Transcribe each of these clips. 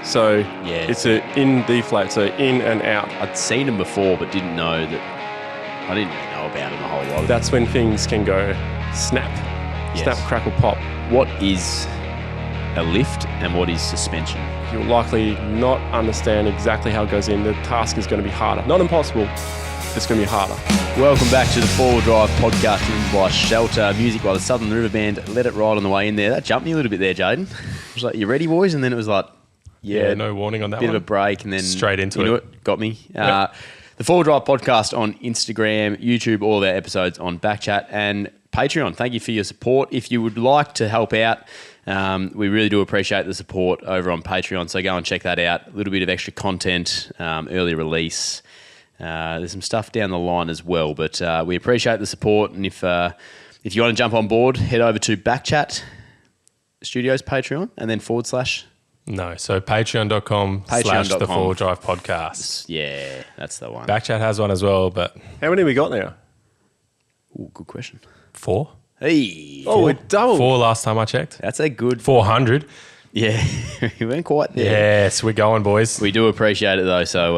So it's a Indeflate, so in and out. I'd seen them before, but didn't know that. I didn't really know about them a whole lot. That's when things can go snap, snap, crackle, pop. What is a lift and what is suspension? You'll likely not understand exactly how it goes in. The task is going to be harder. Not impossible, it's going to be harder. Welcome back to the Four-Wheel Drive podcast driven by Shelter, music by the Southern River Band. Let it ride on the way in there. That jumped me a little bit there, Jaden. It was like, you ready, boys? And then it was like, no warning on that bit one. of a break and then straight into it. Got me. Yep. The Four-Wheel Drive podcast on Instagram, YouTube, all of our episodes on BackChat and Patreon. Thank you for your support. If you would like to help out, we really do appreciate the support over on Patreon, so go and check that out. A little bit of extra content, early release. There's some stuff down the line as well, but we appreciate the support. And if you want to jump on board, head over to BackChat Studios Patreon and then / No, so patreon.com / the Four-Wheel Drive podcast. Yeah, that's the one. BackChat has one as well, but... How many we got now? Ooh, good question. 4? Hey. Oh, we're double. 4 last time I checked. That's a good... 400. Yeah, we weren't quite there. Yes, we're going, boys. We do appreciate it though, so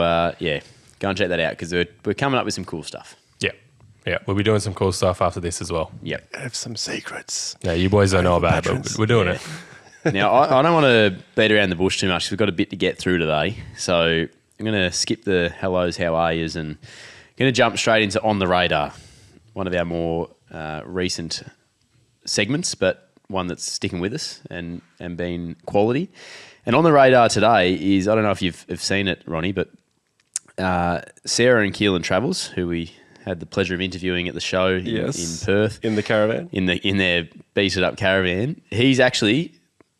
go and check that out because we're coming up with some cool stuff. Yeah, we'll be doing some cool stuff after this as well. Yep. I have some secrets. Yeah, you boys don't know about it, but we're doing it. Now, I don't want to beat around the bush too much because we've got a bit to get through today. So I'm going to skip the hellos, how are yous, and going to jump straight into On the Radar, one of our more recent segments, but one that's sticking with us and being quality. And On the Radar today is, I don't know if you've seen it, Ronnie, but Sarah and Keelan Travels, who we had the pleasure of interviewing at the show in Perth. In the caravan? In their beated up caravan. He's actually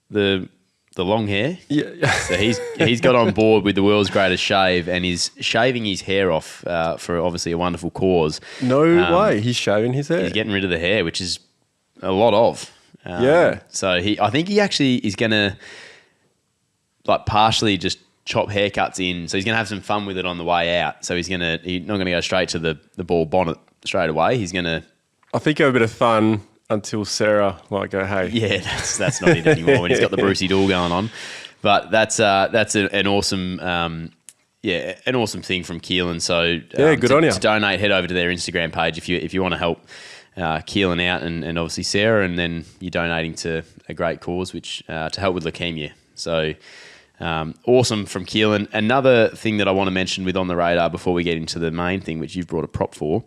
the long hair. Yeah. So he's got on board with the world's greatest shave and is shaving his hair off for obviously a wonderful cause. No way. He's shaving his hair. He's getting rid of the hair, which is a lot of. So I think he actually is going to like partially just chop haircuts in. So he's going to have some fun with it on the way out. So he's not going to go straight to the ball bonnet straight away. He's going to... I think have a bit of fun until Sarah might go, hey. Yeah, that's not it anymore when he's got the Brucey Dool going on. But that's an awesome... an awesome thing from Keelan. So good on you. To donate, head over to their Instagram page if you want to help Keelan out and obviously Sarah, and then you're donating to a great cause, which to help with leukemia. So awesome from Keelan. Another thing that I want to mention with On the Radar before we get into the main thing, which you've brought a prop for,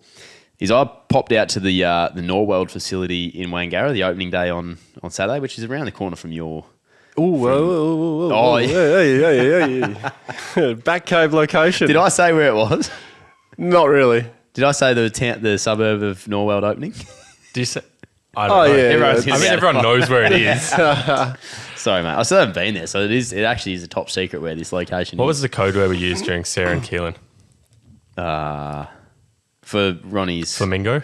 is I popped out to the Norweld facility in Wangara, the opening day on Saturday, which is around the corner from your... Oh, yeah. Back cave location. Did I say where it was? Not really. Did I say the suburb of Norweld opening? Do you say... I don't know. Yeah. Everyone knows where it is. Sorry, mate. I still haven't been there, so it actually is a top secret where this location is. What was the code word we used during Sarah and Keelan? For Ronnie's... Flamingo?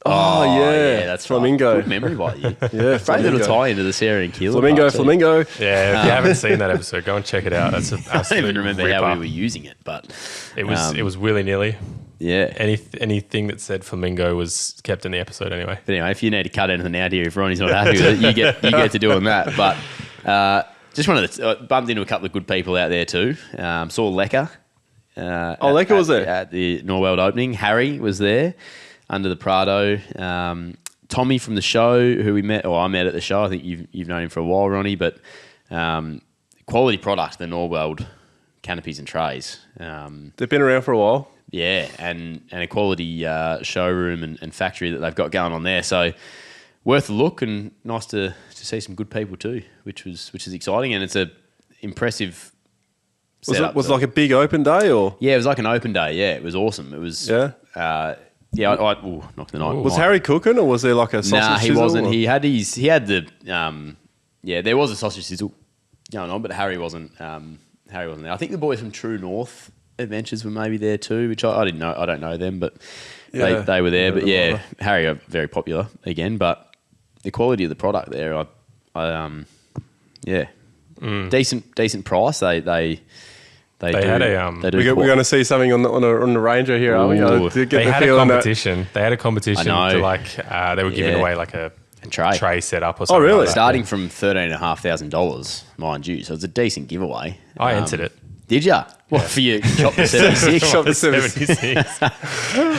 Oh, yeah. That's Flamingo. Right. Good memory by you. Yeah, Great little tie into the Sarah and Keelan. Flamingo. Yeah, if you haven't seen that episode, go and check it out. That's an I don't even remember ripper. how we were using it, but... It was willy-nilly. Yeah. Anything that said flamingo was kept in the episode anyway. But anyway, if you need to cut anything out here, if Ronnie's not happy with it, you get to doing that. But just wanted to bumped into a couple of good people out there too. Saw Lecker. Lecker was there at the Norweld opening. Harry was there under the Prado. Tommy from the show, who I met at the show. I think you've known him for a while, Ronnie. But quality product, the Norweld canopies and trays. They've been around for a while. Yeah, and a quality showroom and factory that they've got going on there. So worth a look and nice to see some good people too, which is exciting, and it's a impressive setup. Was it like a big open day or? Yeah, it was like an open day. Yeah, it was awesome. It was knocked the night. Was Harry cooking or was there like a sausage Nah, he sizzle, wasn't. Or? He had the there was a sausage sizzle going on, but Harry wasn't there. I think the boys from True North Adventures were maybe there too, which I didn't know. I don't know them, but they were there. But yeah, Harry are very popular again. But the quality of the product there, decent price. They had a we're going to see something on the Ranger here, are we? They had a competition. They had a competition to they were giving away like a And tray setup or something. really? Like that. starting from $13,500, mind you. So it's a decent giveaway. I entered it. Did ya? What, for your Shop the 76? Shop the 76.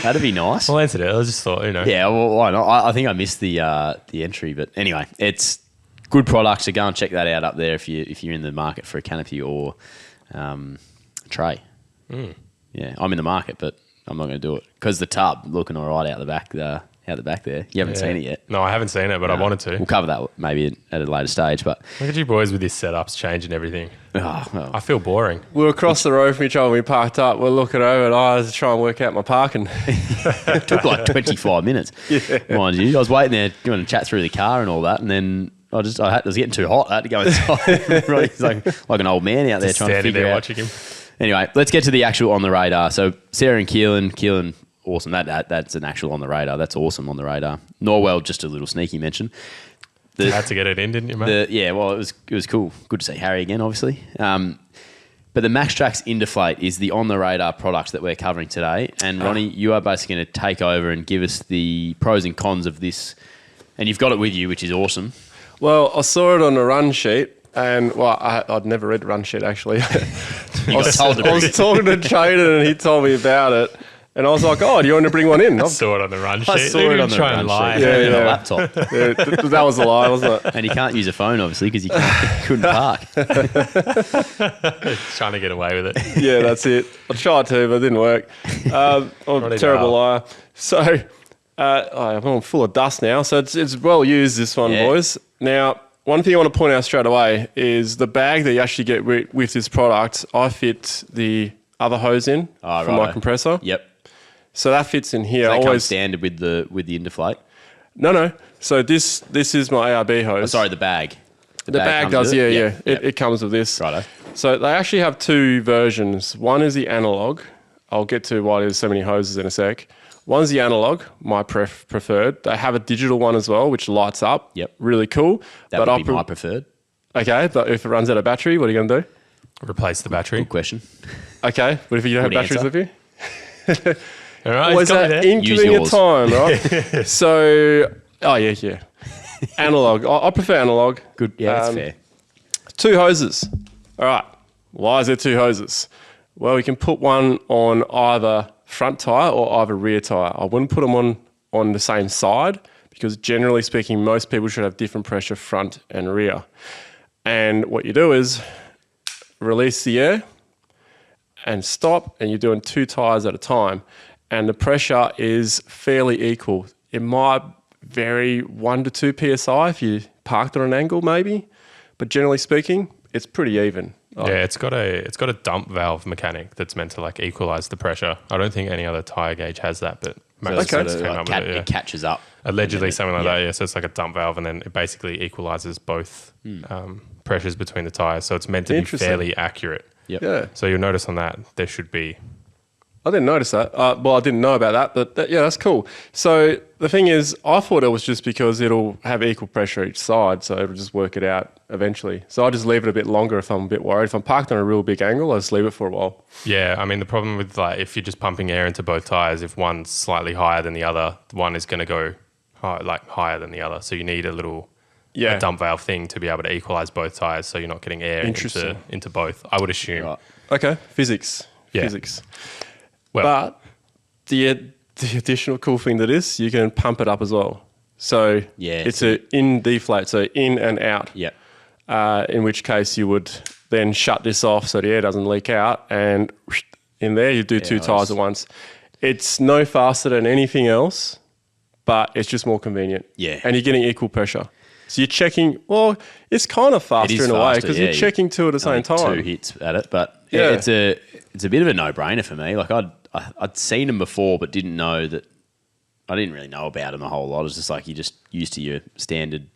That'd be nice. Well, I entered it. I just thought, Yeah, well, why not? I think I missed the entry, but anyway, it's good product. So go and check that out up there if you're in the market for a canopy or tray. Yeah, I'm in the market, but I'm not going to do it because the tub looking all right out the back there. You haven't seen it yet. No, I haven't seen it, but I wanted to. We'll cover that maybe at a later stage. But Look at you boys with this setups changing everything. I feel boring. We were across the road from each other when we parked up. We're looking over and I was trying to work out my parking. it took like 25 minutes, mind you. I was waiting there going to chat through the car and all that, and then I was getting too hot. I had to go inside. Right, he's like an old man out there Just trying to figure there out. watching him. Anyway, let's get to the actual on the radar. So Sarah and Keelan, awesome. That's an actual on the radar. That's awesome on the radar. Norweld, just a little sneaky mention. You had to get it in, didn't you, mate? Well, it was cool. Good to see Harry again, obviously. But the MaxTrax Indeflate is the on the radar product that we're covering today. And Ronnie, you are basically going to take over and give us the pros and cons of this. And you've got it with you, which is awesome. Well, I saw it on a run sheet. And, I'd never read run sheet, actually. You got told to bring I was talking to Traden and he told me about it. And I was like, do you want to bring one in? I saw it on the run sheet. I saw it on the try run and lie. sheet. Yeah. On a laptop. That was a lie, wasn't it? And you can't use a phone, obviously, because you couldn't park. Trying to get away with it. Yeah, that's it. I tried to, but it didn't work. I'm a terrible liar. So I'm full of dust now. So it's well used, this one, boys. Now, one thing I want to point out straight away is the bag that you actually get with this product, I fit the other hose in for my compressor. Yep. So that fits in here. Does that come standard with the Indeflate? No. So this is my ARB hose. Oh, sorry, the bag. The bag does, yeah. Yep. It comes with this. Righto. So they actually have two versions. One is the analog. I'll get to why there's so many hoses in a sec. One's the analog, my preferred. They have a digital one as well, which lights up. Yep. Really cool. That would be my preferred. Okay, but if it runs out of battery, what are you going to do? Replace the battery. Good question. Okay, but if you don't have Good batteries answer. with you? All right, Was that inconvenient time, right? So, yeah. Analog. I prefer analog. Good. Yeah, that's fair. Two hoses. All right. Why is there two hoses? Well, we can put one on either front tyre or either rear tyre. I wouldn't put them on the same side because generally speaking, most people should have different pressure front and rear. And what you do is release the air and stop, and you're doing two tyres at a time. And the pressure is fairly equal. It might vary 1 to 2 psi if you parked on an angle maybe, but generally speaking, it's pretty even. Yeah, it's got a dump valve mechanic that's meant to like equalize the pressure. I don't think any other tire gauge has that, but MaxTrax came up with it. It catches up. Allegedly, something like that. Yeah, so it's like a dump valve, and then it basically equalizes both pressures between the tires. So it's meant to be fairly accurate. Yep. Yeah. So you'll notice on that there should be. I didn't notice that. Well, I didn't know about that, but that's cool. So the thing is, I thought it was just because it'll have equal pressure each side, so it'll just work it out eventually. So I just leave it a bit longer if I'm a bit worried. If I'm parked on a real big angle, I just leave it for a while. Yeah, I mean, the problem with like if you're just pumping air into both tires, if one's slightly higher than the other, one is going to go higher than the other. So you need a little a dump valve thing to be able to equalize both tires, so you're not getting air into both. I would assume. Right. Okay, physics. Yeah. Physics. Well, But the additional cool thing to this, you can pump it up as well. So it's an in deflate, so in and out. Yep. In which case you would then shut this off so the air doesn't leak out, and in there you do two tires at once. It's no faster than anything else, but it's just more convenient. Yeah. And you're getting equal pressure. So you're checking, well, it's kind of faster in a way because you're checking two at the same time. 2 hits at it, but it's a bit of a no-brainer for me. Like I'd seen them before, but didn't know that. I didn't really know about them a whole lot. It was just like you're just used to your standard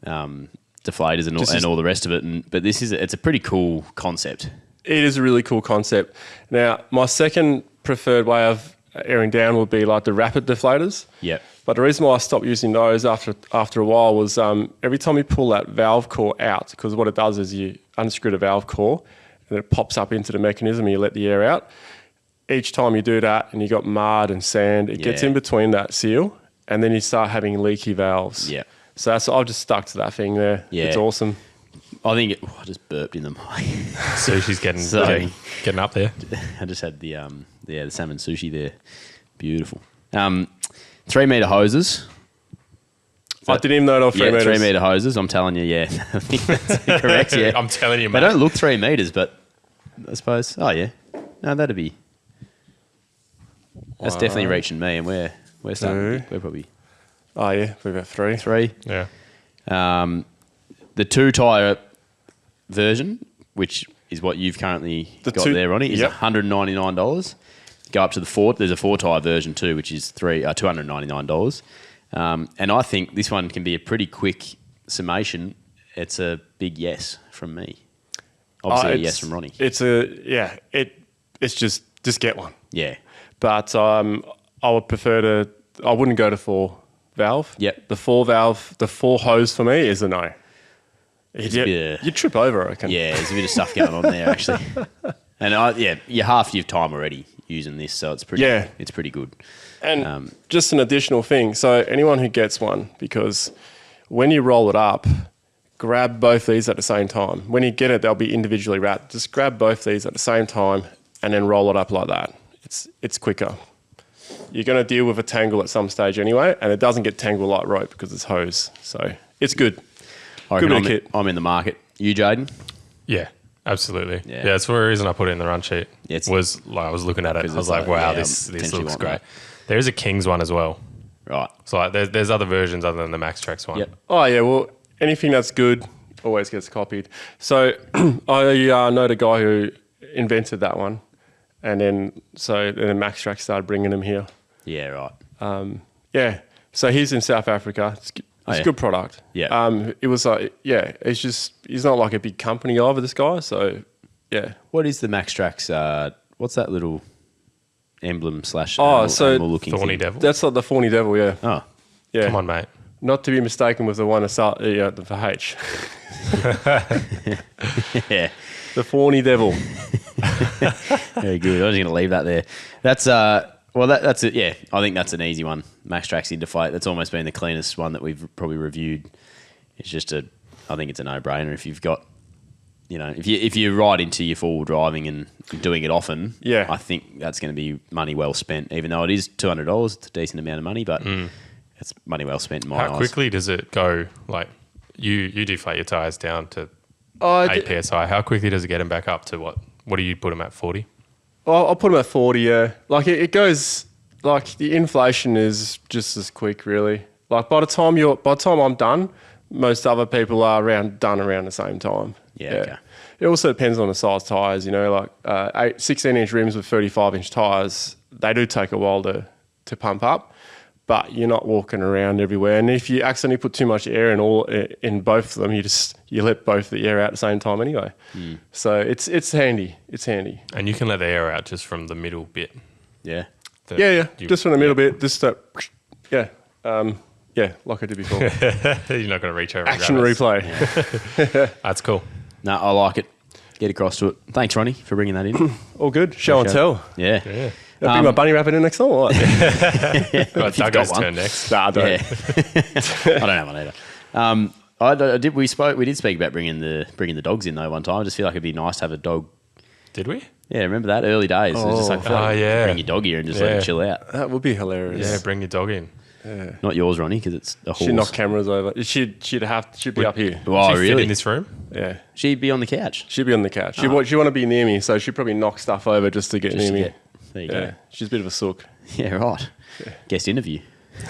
deflators and all the rest of it. But it's a pretty cool concept. It is a really cool concept. Now, my second preferred way of airing down would be like the rapid deflators. Yep. But the reason why I stopped using those after a while was every time you pull that valve core out, because what it does is you unscrew the valve core and it pops up into the mechanism and you let the air out. Each time you do that and you got mud and sand, it gets in between that seal and then you start having leaky valves. Yeah. So I've just stuck to that thing there. Yeah. It's awesome. I think I just burped in the mic. Sushi's getting up there. I just had the salmon sushi there. Beautiful. 3 metre hoses. I didn't even know they were 3 metres. 3 metre hoses. I'm telling you, yeah. I think that's correct, yeah. I'm telling you, They mate. don't look 3 metres, but I suppose, oh, yeah. No, that'd be... That's definitely reaching me, and we're starting. We're probably... Oh, yeah. We've got 3. 3. Yeah. The 2-tyre version, which is what you've currently got there, Ronnie, is $199. Go up to the 4. There's a 4-tyre version too, which is $299. And I think this one can be a pretty quick summation. It's a big yes from me. Obviously, a yes from Ronnie. It's just get one. Yeah. But I would prefer to. I wouldn't go to 4 valve. Yep. The 4 valve, the 4 hose for me is a no. You trip over, I reckon. Yeah, there's a bit of stuff going on there actually. And you're half your time already using this, so it's pretty good. And just an additional thing. So anyone who gets one, because when you roll it up, grab both these at the same time. When you get it, they'll be individually wrapped. Just grab both these at the same time and then roll it up like that. It's quicker. You're going to deal with a tangle at some stage anyway, and it doesn't get tangled like rope because it's hose. So it's good. I'm in the market. You, Jaden? Yeah, absolutely. Yeah. That's the reason I put it in the run sheet. Yeah, was like I was looking at it. I was like, wow, this looks great. There is a King's one as well. Right. So like, there's other versions other than the MaxTrax one. Yep. Oh, yeah. Well, anything that's good always gets copied. So I know the guy who invented that one. And then MaxTrax started bringing them here. Yeah, right. Yeah. So he's in South Africa. It's a good product. Yeah. It was like, it's just, he's not like a big company either, this guy. So, yeah. What is the MaxTrax? What's that little emblem / so looking Thorny thing? Devil. That's like the Thorny Devil, yeah. Oh. Yeah. Come on, mate. Not to be mistaken with the one for H. Yeah. The Thorny Devil. Very good. I was going to leave that there. That's that's it. Yeah, I think that's an easy one. MaxTrax Indeflate. That's almost been the cleanest one that we've probably reviewed. It's just I think it's a no-brainer if you've got, if you're right into your forward driving and doing it often. Yeah. I think that's going to be money well spent. Even though it is $200, it's a decent amount of money, but it's money well spent in my eyes. How quickly does it go? Like you deflate your tires down to 8 psi. How quickly does it get them back up to what? What do you put them at? 40? I'll put them at 40, yeah. Like it goes, like the inflation is just as quick, really. Like by the time I'm done, most other people are done around the same time. Yeah. Okay. It also depends on the size tyres, like 16-inch rims with 35-inch tyres, they do take a while to pump up, but you're not walking around everywhere. And if you accidentally put too much air in both of them, you let both the air out at the same time anyway. So it's handy. It's handy. And you can let the air out just from the middle bit. Yeah. Just from the middle bit. Just like I did before. You're not going to reach over Action and grab replay. Yeah. That's cool. No, I like it. Get across to it. Thanks, Ronnie, for bringing that in. All good. Show and tell. Yeah. I'll bring my bunny rabbit in next time. Or what? Got Duggo's turn next. Nah, I don't. Yeah. I don't have one either. We did speak about bringing the dogs in though one time. I just feel like it'd be nice to have a dog. Did we? Yeah, remember that early days? It was just like, bring your dog here and just let it chill out. That would be hilarious. Yeah, bring your dog in. Yeah. Not yours, Ronnie, because it's a horse. She'd knock cameras over. She'd be up here. Oh, She'd really? fit in this room? Yeah. She'd be on the couch. She'd be on the couch. She'd want to be near me, so she'd probably knock stuff over just to get near me. There you go. She's a bit of a sook. Yeah, right. Yeah. Guest interview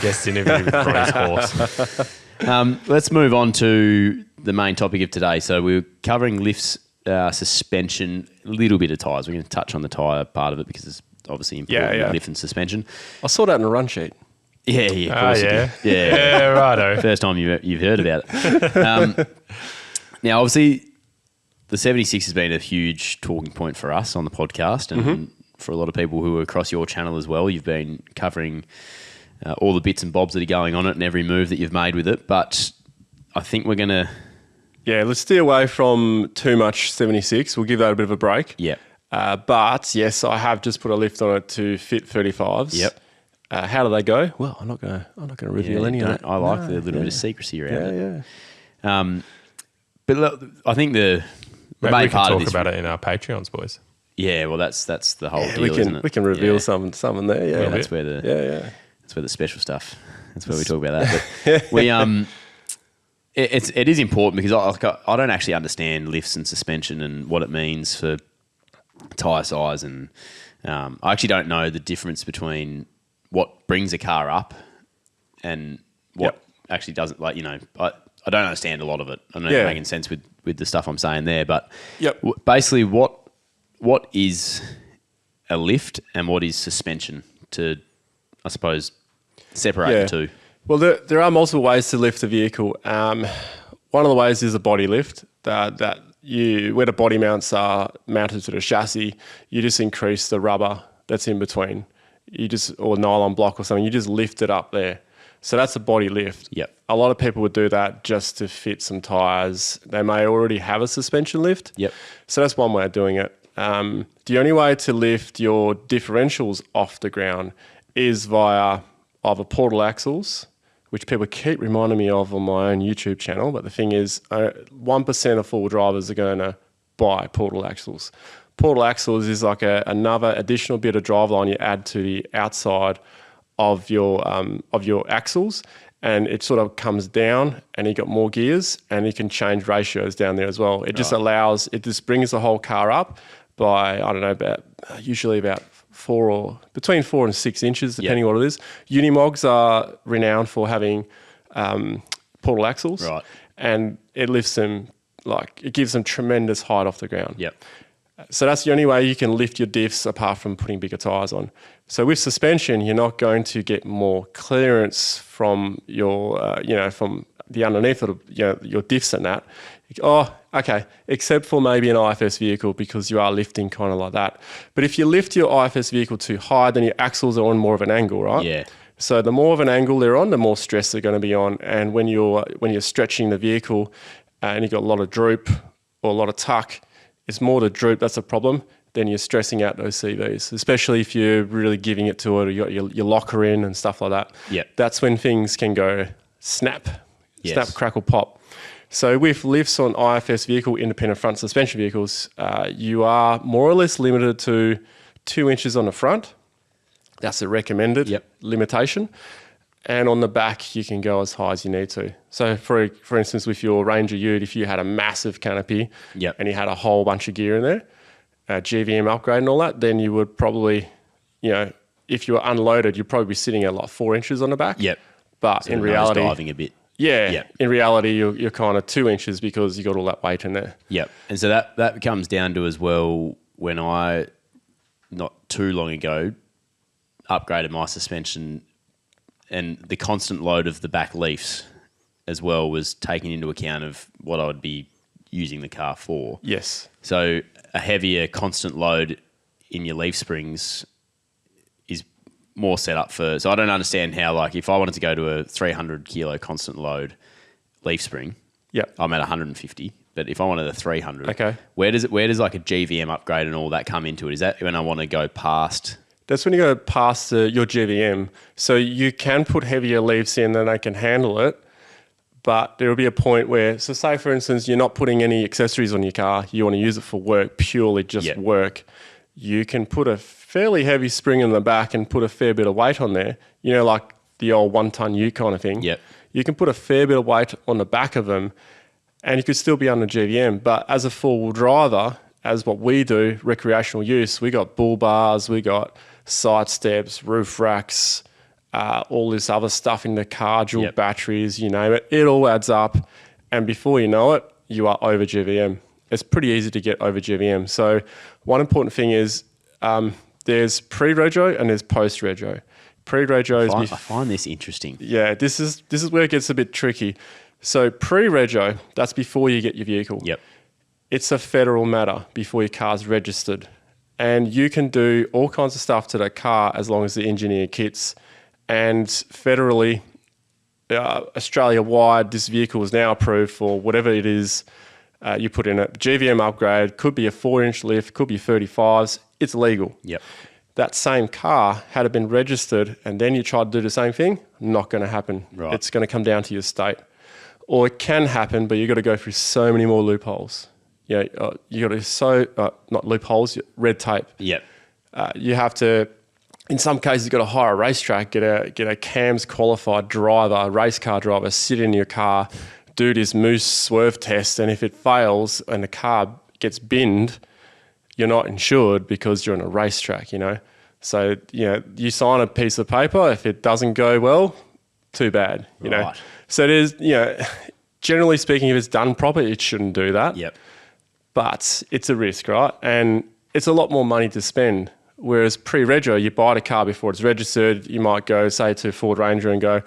with Ronnie's horse. Let's move on to the main topic of today. So we're covering lifts, suspension, a little bit of tyres. We're going to touch on the tyre part of it because it's obviously important, lift and suspension. I saw that in a run sheet. Yeah, of course you did. Yeah, righto. First time you've heard about it. Now, obviously, the 76 has been a huge talking point for us on the podcast and for a lot of people who are across your channel as well. You've been covering all the bits and bobs that are going on it and every move that you've made with it. But I think we're going to... Yeah, let's steer away from too much 76. We'll give that a bit of a break. Yeah. But, yes, I have just put a lift on it to fit 35s. Yep. How do they go? Well, I'm not going to reveal any of that. I like the little bit of secrecy around it. Yeah. But look, I think the Maybe main we can part of talk this, about it in our Patreons, boys. yeah. Well, that's the whole deal, isn't it? We can reveal Yeah. some in there. Yeah, That's where the that's where the special stuff. That's where we talk about that. But we it is important because I don't actually understand lifts and suspension and what it means for tyre size, and I actually don't know the difference between what brings a car up and what actually doesn't. Like, you know, I don't understand a lot of it. I'm not making sense with the stuff I'm saying there, but basically what is a lift and what is suspension, to, I suppose, separate the two. Well, there are multiple ways to lift a vehicle. One of the ways is a body lift, where the body mounts are mounted to the chassis, you just increase the rubber that's in between. Or nylon block or something, you just lift it up there. So that's a body lift. Yep. A lot of people would do that just to fit some tyres. They may already have a suspension lift. Yep. So that's one way of doing it. The only way to lift your differentials off the ground is via either portal axles, which people keep reminding me of on my own YouTube channel. But the thing is, 1% of four-wheel drivers are going to buy portal axles. Portal axles is like another additional bit of driveline you add to the outside of your axles, and it sort of comes down, and you got more gears, and you can change ratios down there as well. It just brings the whole car up by, I don't know, usually about between 4 and 6 inches, depending on what it is. Unimogs are renowned for having portal axles, right? And it lifts them, it gives them tremendous height off the ground. Yep. So that's the only way you can lift your diffs apart from putting bigger tyres on. So with suspension, you're not going to get more clearance from your, from the underneath of your diffs and that. Oh, okay, except for maybe an IFS vehicle, because you are lifting kind of like that. But if you lift your IFS vehicle too high, then your axles are on more of an angle, right? Yeah. So the more of an angle they're on, the more stress they're going to be on. And when you're stretching the vehicle and you've got a lot of droop or a lot of tuck, it's more the droop that's a problem. Then you're stressing out those CVs, especially if you're really giving it to it, or you got your locker in and stuff like that. Yep. That's when things can go snap, crackle, pop. So with lifts on IFS vehicle, independent front suspension vehicles, you are more or less limited to 2 inches on the front. That's a recommended limitation. And on the back, you can go as high as you need to. So for instance, with your Ranger Ute, if you had a massive canopy and you had a whole bunch of gear in there, GVM upgrade and all that, then you would probably, if you were unloaded, you'd probably be sitting at 4 inches on the back. Yep. But in reality, diving a bit. Yeah. In reality, you're kind of 2 inches because you got all that weight in there. Yep. And so that comes down to as well, when I, not too long ago, upgraded my suspension, and the constant load of the back leafs as well was taken into account of what I would be using the car for. Yes. So a heavier constant load in your leaf springs is more set up for... So I don't understand how, if I wanted to go to a 300 kilo constant load leaf spring, I'm at 150. But if I wanted a 300, where does a GVM upgrade and all that come into it? Is that when I want to go past... That's when you go past your GVM. So you can put heavier leaves in and they can handle it, but there will be a point where, so say for instance, you're not putting any accessories on your car, you want to use it for work, purely just work. You can put a fairly heavy spring in the back and put a fair bit of weight on there, like the old 1 ton ute kind of thing. Yep. You can put a fair bit of weight on the back of them and you could still be under GVM. But as a four-wheel driver, as what we do, recreational use, we got bull bars, we got side steps, roof racks, all this other stuff in the car, dual batteries, you name it. It all adds up. And before you know it, you are over GVM. It's pretty easy to get over GVM. So one important thing is there's pre-rego and there's post-rego. Pre-rego is... I find this interesting. Yeah, this is where it gets a bit tricky. So pre-rego, that's before you get your vehicle. Yep. It's a federal matter before your car's registered. And you can do all kinds of stuff to the car as long as the engineer kits. And federally, Australia-wide, this vehicle is now approved for whatever it is you put in it. GVM upgrade, could be a 4-inch lift, could be 35s. It's legal. Yep. That same car, had it been registered and then you tried to do the same thing, not going to happen. Right. It's going to come down to your state. Or it can happen, but you've got to go through so many more loopholes. You got to not loopholes, red tape. Yep. You have to, in some cases, you've got to hire a racetrack, get a CAMS qualified driver, a race car driver, sit in your car, do this moose swerve test, and if it fails and the car gets binned, you're not insured because you're on a racetrack, So, you sign a piece of paper. If it doesn't go well, too bad, you know. So it is, generally speaking, if it's done proper, it shouldn't do that. Yep. But it's a risk, right? And it's a lot more money to spend. Whereas pre-rego, you buy the car before it's registered. You might go, say, to Ford Ranger and go,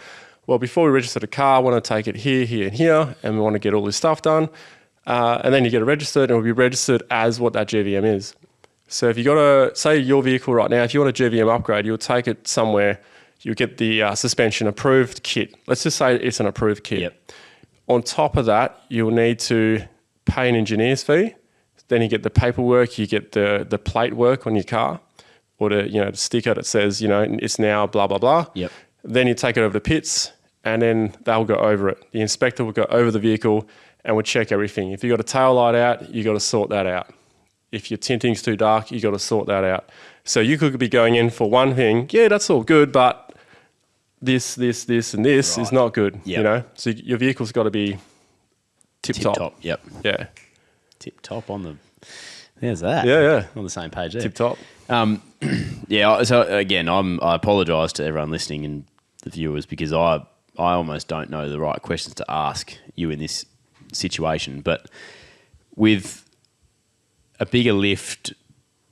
well, before we register the car, I want to take it here, here, and here, and we want to get all this stuff done. And then you get it registered, and it will be registered as what that GVM is. So if you got say your vehicle right now, if you want a GVM upgrade, you'll take it somewhere, you'll get the suspension approved kit. Let's just say it's an approved kit. Yep. On top of that, you'll need to pay an engineer's fee. Then you get the paperwork, you get the plate work on your car, or the sticker that says, it's now blah, blah, blah. Yep. Then you take it over to pits, and then they'll go over it. The inspector will go over the vehicle and we'll check everything. If you've got a tail light out, you got to sort that out. If your tinting's too dark, you got to sort that out. So you could be going in for one thing, yeah, that's all good, but this, and this is not good, So your vehicle's got to be tip-top. Yep. Yeah. Tip-top on the... There's that. Yeah. On the same page there. Tip-top. So again, I apologise to everyone listening and the viewers because I almost don't know the right questions to ask you in this situation. But with a bigger lift,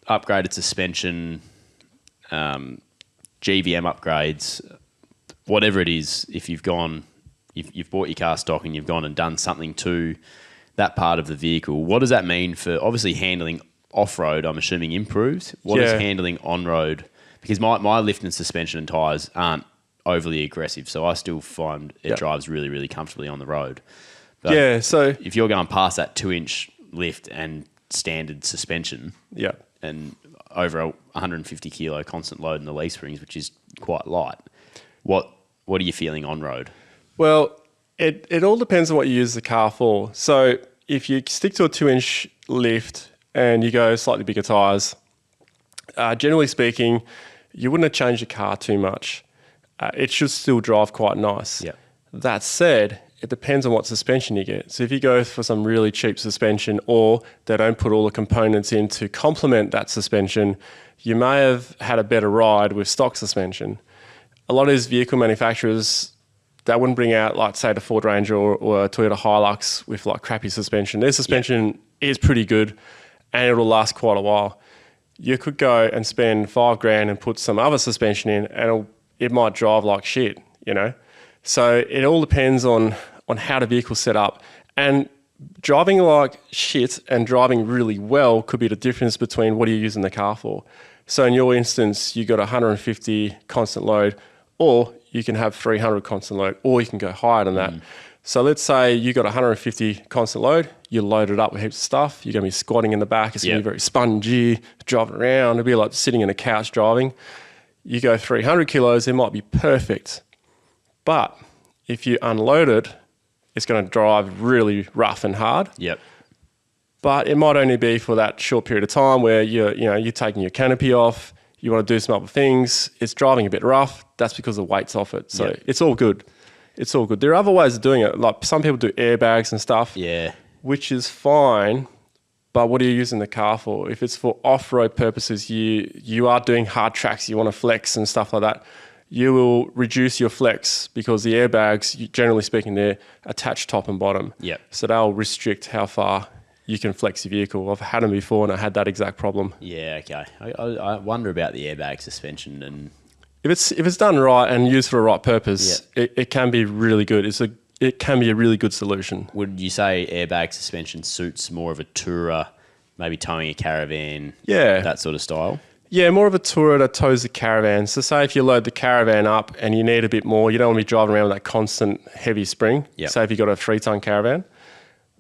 upgraded suspension, GVM upgrades, whatever it is, if you've bought your car stock and you've gone and done something to that part of the vehicle, what does that mean for obviously handling off-road? I'm assuming improves. What is handling on-road? Because my lift and suspension and tyres aren't overly aggressive, so I still find it drives really, really comfortably on the road. But so if you're going past that 2-inch lift and standard suspension, and over a 150 kilo constant load in the leaf springs, which is quite light, what are you feeling on road? Well, it all depends on what you use the car for. So if you stick to a 2-inch lift and you go slightly bigger tyres, generally speaking, you wouldn't have changed your car too much. It should still drive quite nice. Yep. That said, it depends on what suspension you get. So if you go for some really cheap suspension or they don't put all the components in to complement that suspension, you may have had a better ride with stock suspension. A lot of these vehicle manufacturers, they wouldn't bring out, like, say, the Ford Ranger or a Toyota Hilux with, like, crappy suspension. Their suspension is pretty good and it'll last quite a while. You could go and spend $5,000 and put some other suspension in and it might drive like shit, So it all depends on how the vehicle's set up. And driving like shit and driving really well could be the difference between what are you using the car for. So in your instance, you got 150 constant load, or you can have 300 constant load, or you can go higher than that. So let's say you got 150 constant load, you load it up with heaps of stuff, you're going to be squatting in the back, it's going to be very spongy, driving around, it'll be like sitting in a couch driving. You go 300 kilos, it might be perfect. But if you unload it, it's going to drive really rough and hard. Yep. But it might only be for that short period of time where you're taking your canopy off, you want to do some other things, it's driving a bit rough, that's because the weight's off it. So it's all good. It's all good. There are other ways of doing it. Like some people do airbags and stuff. Yeah. Which is fine, but what are you using the car for? If it's for off-road purposes, you are doing hard tracks, you want to flex and stuff like that, you will reduce your flex because the airbags, generally speaking, they're attached top and bottom. Yep. So they'll restrict how far you can flex your vehicle. I've had them before and I had that exact problem. Yeah, okay. I wonder about the airbag suspension, and if it's done right and used for the right purpose, it can be really good. It can be a really good solution. Would you say airbag suspension suits more of a tourer, maybe towing a caravan, that sort of style? Yeah, more of a tourer that tows the caravan. So say if you load the caravan up and you need a bit more, you don't want to be driving around with that constant heavy spring. Yep. Say if you've got a 3-ton caravan,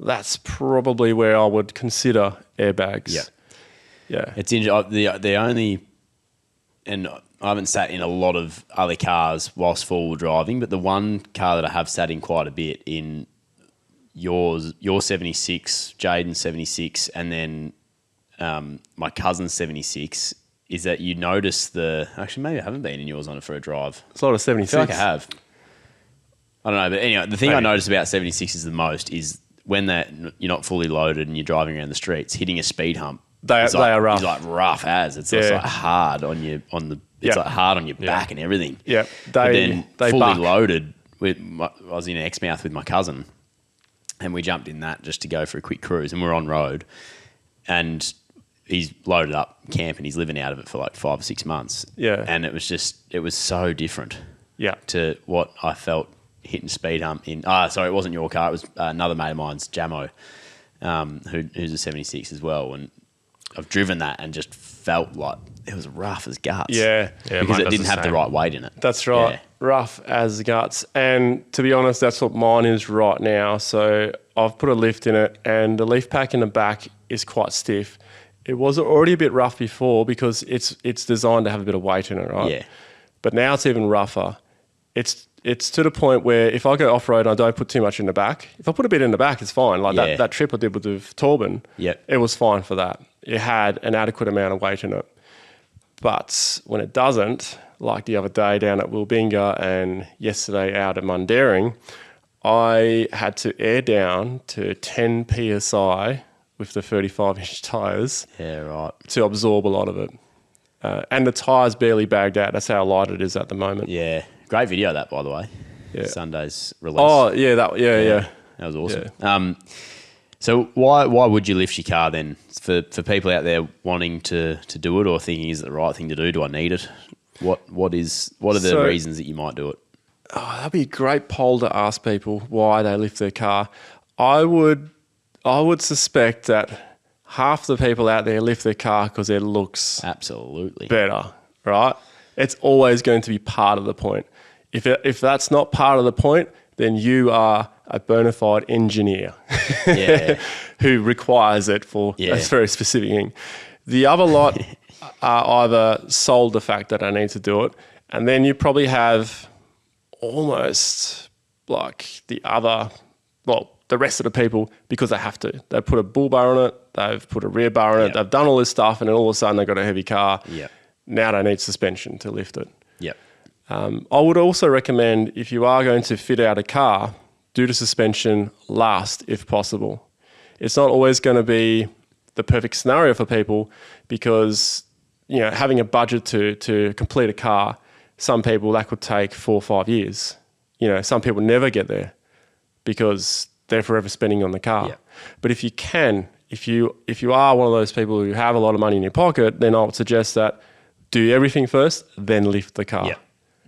that's probably where I would consider airbags. Yeah. Yeah. It's the only and I haven't sat in a lot of other cars whilst four-wheel driving, but the one car that I have sat in quite a bit in your 76, Jaden's 76, and then my cousin's 76, is that you notice actually maybe I haven't been in yours on it for a drive. It's a lot of 76. I feel like I have. I don't know, but anyway, the thing I notice about 76s the most is when you're not fully loaded and you're driving around the streets, hitting a speed hump. They are rough. It's like rough as. It's like hard on your it's like hard on your back and everything. Yeah. They fully buck. loaded. I was in Exmouth with my cousin, and we jumped in that just to go for a quick cruise, and we're on road, and he's loaded up camp and he's living out of it for like 5 or 6 months. Yeah. And it was so different. Yeah. To what I felt hitting speed hump in. Sorry, it wasn't your car. It was another mate of mine's, Jamo, who's a 76 as well, and I've driven that and just felt like it was rough as guts. Yeah. Because it didn't have the right weight in it. That's right. Yeah. Rough as guts. And to be honest, that's what mine is right now. So I've put a lift in it, and the leaf pack in the back is quite stiff. It was already a bit rough before because it's designed to have a bit of weight in it, right? Yeah. But now it's even rougher. It's to the point where if I go off-road and I don't put too much in the back, if I put a bit in the back, it's fine. Like that trip I did with Torben, it was fine for that. It had an adequate amount of weight in it. But when it doesn't, like the other day down at Wilbinga and yesterday out at Mundaring, I had to air down to 10 PSI with the 35-inch tyres to absorb a lot of it. And the tyres barely bagged out. That's how light it is at the moment. Yeah. Great video, that, by the way. Yeah. Sunday's release. Oh, yeah. That was awesome. Yeah. So why would you lift your car then? For people out there wanting to do it or thinking, is it the right thing to do? Do I need it? What are the reasons that you might do it? Oh, that'd be a great poll to ask people why they lift their car. I would suspect that half the people out there lift their car because it looks absolutely better, right? It's always going to be part of the point. If that's not part of the point, then you are a bona fide engineer who requires it for a very specific thing. The other lot are either sold the fact that I need to do it, and then you probably have almost like the rest of the people because they have to. They put a bull bar on it, they've put a rear bar on it, they've done all this stuff, and then all of a sudden they've got a heavy car. Yeah. Now they need suspension to lift it. Yep. I would also recommend if you are going to fit out a car, do the suspension last if possible. It's not always going to be the perfect scenario for people because, having a budget to complete a car, some people that could take 4 or 5 years. Some people never get there because they're forever spending on the car. Yep. But if you can, if you are one of those people who have a lot of money in your pocket, then I would suggest that do everything first, then lift the car. Yep.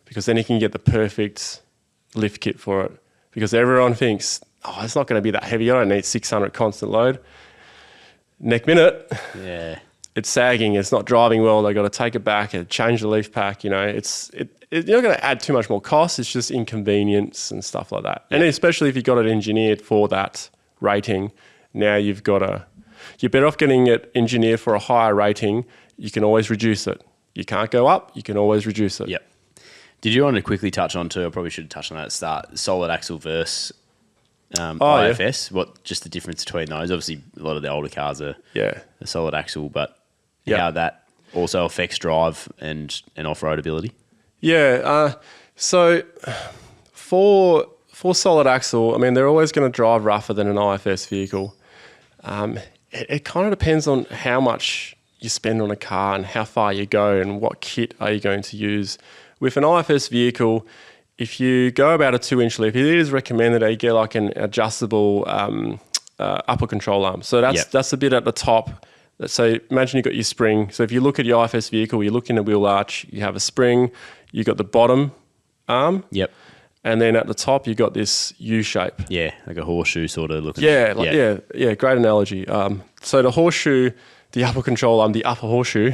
Because then you can get the perfect lift kit for it. Because everyone thinks, it's not going to be that heavy. I don't need 600 constant load. Next minute, it's sagging. It's not driving well. They've got to take it back and change the leaf pack. You're not going to add too much more cost. It's just inconvenience and stuff like that. Yep. And especially if you've got it engineered for that rating, now you're better off getting it engineered for a higher rating. You can always reduce it. You can't go up. You can always reduce it. Yep. Did you want to quickly touch on too? I probably should have touched on that at the start. Solid axle versus IFS. Yeah. What just the difference between those? Obviously, a lot of the older cars are a solid axle, but how that also affects drive and off-road ability. Yeah. So for solid axle, I mean, they're always going to drive rougher than an IFS vehicle. It kind of depends on how much you spend on a car and how far you go and what kit are you going to use. With an IFS vehicle, if you go about a 2-inch lift, it is recommended that you get like an adjustable upper control arm. So that's a bit at the top. So imagine you've got your spring. So if you look at your IFS vehicle, you look in the wheel arch, you have a spring, you've got the bottom arm. Yep. And then at the top, you've got this U shape. Yeah, like a horseshoe sort of looking. Yeah, great analogy. So the horseshoe, the upper control arm, the upper horseshoe,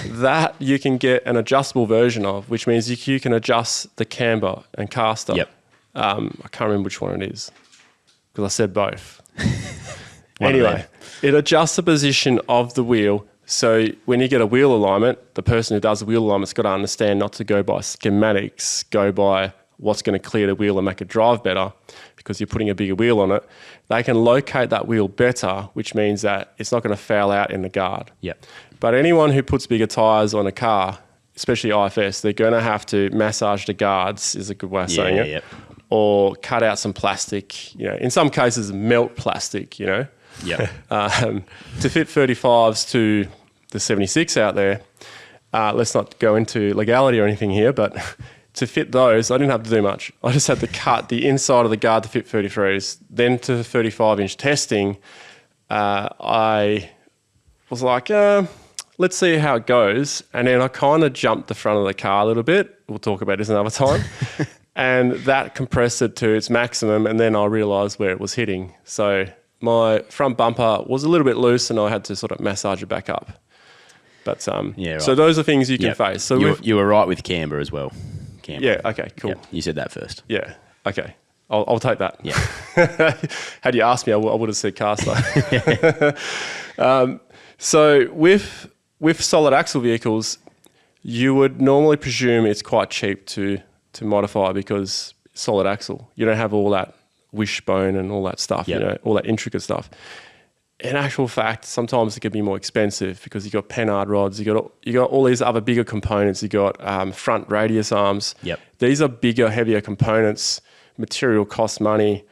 that you can get an adjustable version of, which means you can adjust the camber and caster. Yep. I can't remember which one it is because I said both. Anyway, it adjusts the position of the wheel So when you get a wheel alignment, the person who does the wheel alignment's got to understand not to go by schematics, go by what's going to clear the wheel and make it drive better because you're putting a bigger wheel on it. They can locate that wheel better, which means that it's not going to foul out in the guard. Yep. But anyone who puts bigger tyres on a car, especially IFS, they're going to have to massage the guards, is a good way of saying it, yep. or cut out some plastic, in some cases melt plastic, Yep. To fit 35s to the 76 out there, let's not go into legality or anything here, but to fit those, I didn't have to do much. I just had to cut the inside of the guard to fit 33s. Then to 35-inch testing, I was like, let's see how it goes. And then I kind of jumped the front of the car a little bit. We'll talk about this another time. And that compressed it to its maximum, and then I realised where it was hitting. So my front bumper was a little bit loose, and I had to sort of massage it back up. But right. So those are things you can face. So you were right with camber as well. Camber. Yeah. Okay. Cool. Yep. You said that first. Yeah. Okay. I'll take that. Yeah. Had you asked me, I would have said caster. So with solid axle vehicles, you would normally presume it's quite cheap to modify because solid axle. You don't have all that wishbone and all that stuff. Yep. All that intricate stuff. In actual fact, sometimes it can be more expensive because you've got Pennard rods, you got all these other bigger components. You got front radius arms. Yep. These are bigger, heavier components. Material costs money.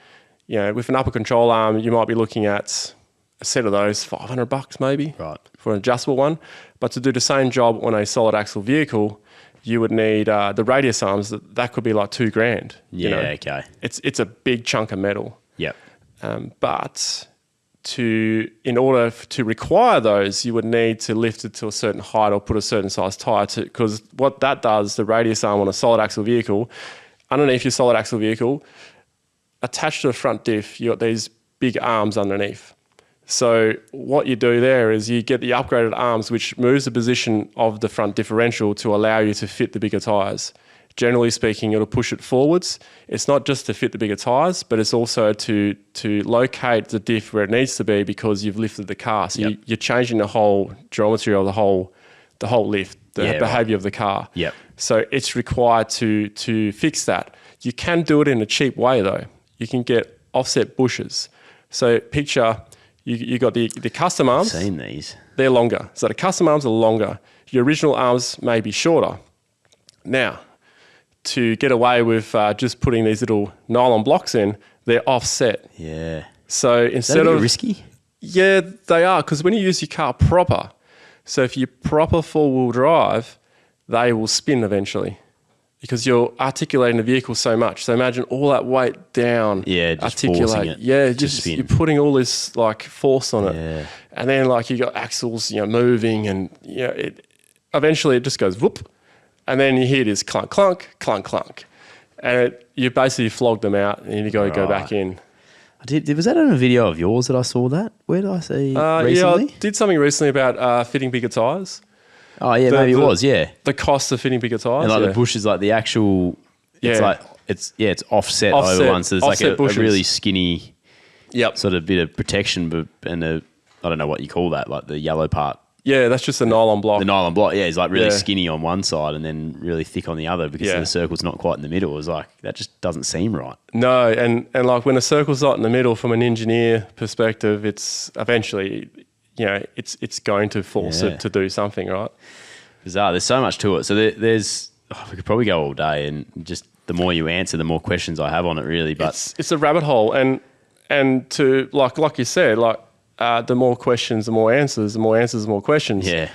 With an upper control arm, you might be looking at a set of those, $500 maybe, right, for an adjustable one. But to do the same job on a solid axle vehicle, you would need the radius arms. That could be like $2,000. Yeah. Okay. It's a big chunk of metal. Yep. But in order to require those, you would need to lift it to a certain height or put a certain size tyre to, because what that does, the radius arm on a solid axle vehicle, underneath your solid axle vehicle, attached to the front diff, you got these big arms underneath. So what you do there is you get the upgraded arms, which moves the position of the front differential to allow you to fit the bigger tyres. Generally speaking, it'll push it forwards. It's not just to fit the bigger tyres, but it's also to locate the diff where it needs to be because you've lifted the car. So Yep. you're changing the whole geometry of the whole lift, the behaviour of the car. Yep. So it's required to fix that. You can do it in a cheap way though. You can get offset bushes. So picture you got the custom arms. I've seen these. They're longer. So the custom arms are longer. Your original arms may be shorter. Now, to get away with just putting these little nylon blocks in, they're offset. Yeah. So instead of risky. Yeah, they are, because when you use your car proper, so if you proper four-wheel drive, they will spin eventually because you're articulating the vehicle so much. So imagine all that weight down. Yeah, just articulate. forcing it. Yeah, to spin. you're putting all this like force on it. Yeah. And then like you got axles, moving, and eventually it just goes whoop. And then you hear this clunk, clunk, clunk, clunk. And you basically flog them out and you got to go back in. Was that on a video of yours that I saw that? Where did I see recently? Yeah, I did something recently about fitting bigger tyres. Oh, yeah, maybe it was, yeah. The cost of fitting bigger tyres. And like the bush is like the actual, it's offset over one. So there's like a really skinny sort of bit of protection and I don't know what you call that, like the yellow part. Yeah, that's just a nylon block. The nylon block, yeah, is like really skinny on one side and then really thick on the other because the circle's not quite in the middle. It's like, that just doesn't seem right. No, and like when a circle's not in the middle from an engineer perspective, it's eventually, it's going to force it to do something, right? Bizarre. There's so much to it. So we could probably go all day and just the more you answer, the more questions I have on it really. But it's a rabbit hole and to, like you said, the more questions, the more answers, the more answers, the more questions. Yeah.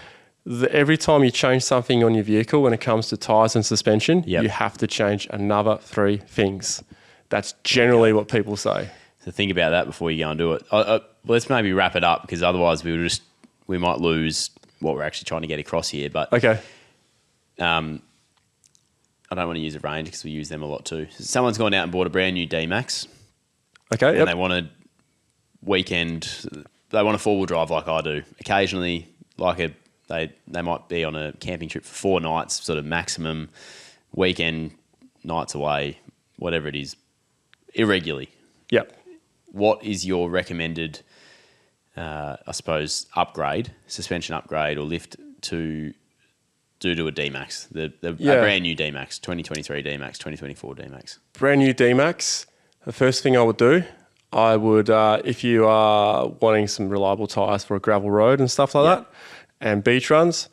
Every time you change something on your vehicle when it comes to tyres and suspension, Yep. you have to change another 3 things. That's generally what people say. So think about that before you go and do it. Let's maybe wrap it up because otherwise we might lose what we're actually trying to get across here. But Okay. I don't want to use a range because we use them a lot too. Someone's gone out and bought a brand new D-Max. Okay. And they want a weekend. They want a four-wheel drive like I do. Occasionally, they might be on a camping trip for 4 nights, sort of maximum weekend nights away, whatever it is, irregularly. Yep. What is your recommended I suppose, suspension upgrade or lift to do a D-Max, a brand new D-Max, 2023 D-Max, 2024 D-Max? Brand new D-Max, the first thing I would do, I would, if you are wanting some reliable tyres for a gravel road and stuff like that, and beach runs,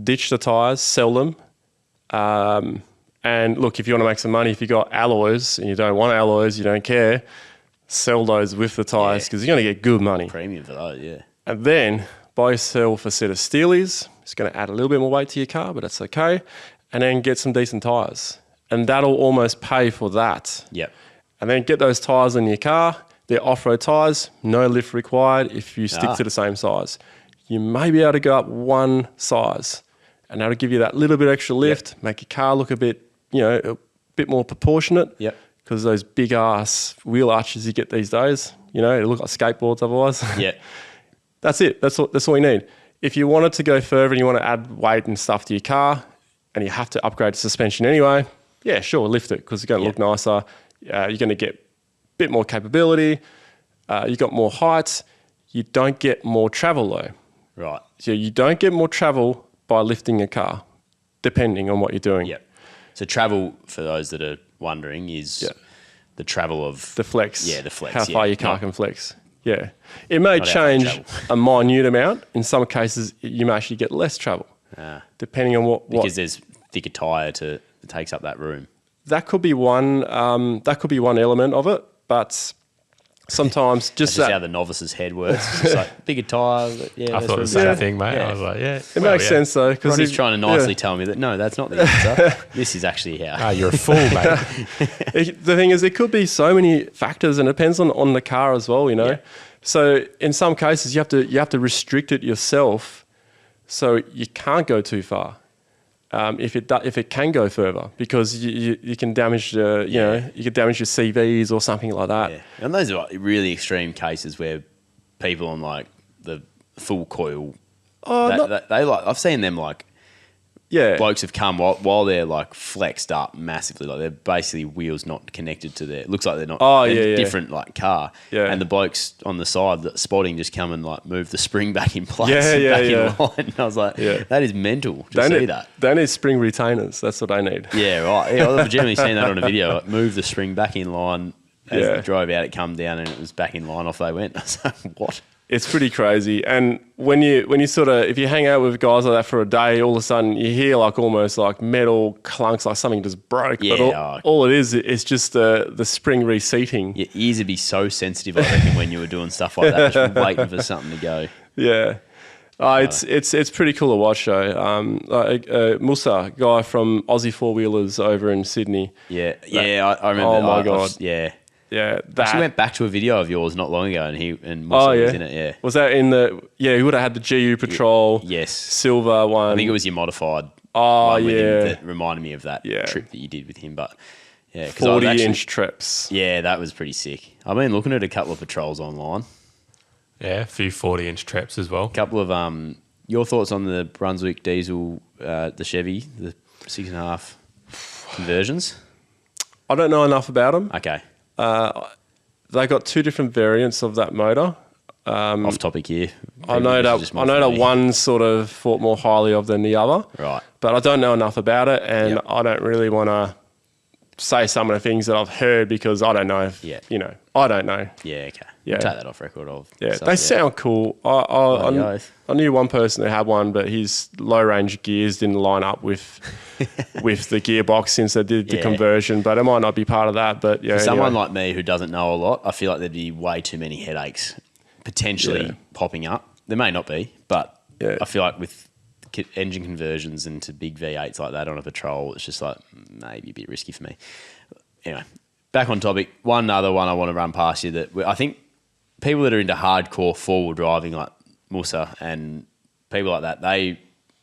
ditch the tyres, sell them. And look, if you want to make some money, if you got alloys and you don't want alloys, you don't care, sell those with the tyres because you're going to get good money. Premium for those, yeah. And then buy yourself a set of Steelies. It's going to add a little bit more weight to your car, but that's okay. And then get some decent tyres. And that'll almost pay for that. Yep. And then get those tyres in your car. They're off-road tyres, no lift required if you stick to the same size. You may be able to go up one size, and that'll give you that little bit extra lift, make your car look a bit, a bit more proportionate. Yep. Because those big ass wheel arches you get these days, it look like skateboards otherwise. Yeah. That's it. That's all you need. If you wanted to go further and you want to add weight and stuff to your car, and you have to upgrade the suspension anyway, yeah, sure, lift it because it's going to look nicer. You're going to get a bit more capability. You got more height. You don't get more travel though. Right. So you don't get more travel by lifting a car, depending on what you're doing. Yep. So travel, for those that are wondering, is the travel of... The flex. Yeah, the flex. How far your car can flex. Yeah. It may change a minute amount. In some cases, you may actually get less travel, depending on what... Because there's thicker tyre that takes up that room. That could be one element of it, but... Sometimes just how the novice's head works. It's just like bigger tyre. Yeah, I thought the same thing, mate. I was like, it makes sense though. Because Ronny's trying to nicely tell me that no, that's not the answer. This is actually how. You're a fool, mate. The thing is, it could be so many factors, and it depends on the car as well. Yeah. So in some cases, you have to restrict it yourself, so you can't go too far. If it can go further, because you can damage you could damage your CVs or something like that. Yeah. And those are like really extreme cases where people on like the full coil, I've seen them like blokes have come while they're like flexed up massively, like they're basically wheels not connected to their. Looks like they're not. Different like car. Yeah. And the blokes on the side that spotting just come and like move the spring back in place. In line. And I was like, that is mental to see that. They need spring retainers. That's what I need. Yeah, right. Yeah, I've generally seen that on a video. Like, move the spring back in line. As it drove out, it come down and it was back in line. Off they went. I was like, what? It's pretty crazy. And when you sort of, if you hang out with guys like that for a day, all of a sudden you hear like almost like metal clunks, like something just broke. Yeah, but all it is just the spring reseating. Your ears would be so sensitive, I reckon, when you were doing stuff like that, just waiting for something to go. Yeah. It's pretty cool to watch though. Musa, guy from Aussie Four Wheelers over in Sydney. I remember. Oh my God. Yeah, Actually went back to a video of yours not long ago, and Musa was in it. Yeah, was that in the? Yeah, he would have had the GU Patrol. Yes, silver one. I think it was your modified. Oh with him that reminded me of that trip that you did with him. But 40-inch trips. Yeah, that was pretty sick. I've been looking at a couple of patrols online. Yeah, a few 40-inch trips as well. A couple of your thoughts on the Brunswick diesel, the Chevy, the 6.5 conversions. I don't know enough about them. Okay. They got two different variants of that motor. Off topic here. I know that one sort of thought more highly of than the other. Right. But I don't know enough about it, and I don't really want to say some of the things that I've heard because I don't know if, I don't know. Yeah, okay. Yeah. We'll take that off record. They sound cool. I knew one person that had one, but his low-range gears didn't line up with the gearbox since they did the conversion, but it might not be part of that. But For someone like me who doesn't know a lot, I feel like there'd be way too many headaches potentially popping up. There may not be, but I feel like with engine conversions into big V8s like that on a patrol, it's just like maybe a bit risky for me. Anyway, back on topic. One other one I want to run past you that I think people that are into hardcore forward driving like Musa and people like that, they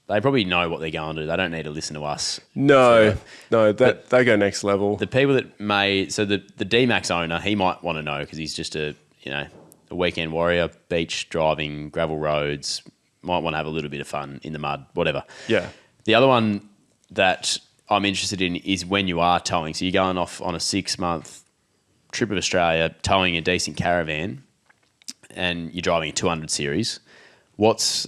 probably know what they're going to do. They don't need to listen to us. No, they go next level. The people that the D-Max owner, he might want to know because he's just a weekend warrior, beach driving, gravel roads, might want to have a little bit of fun in the mud, whatever. Yeah. The other one that I'm interested in is when you are towing. So you're going off on a 6-month trip of Australia, towing a decent caravan. and you're driving a 200 series, what's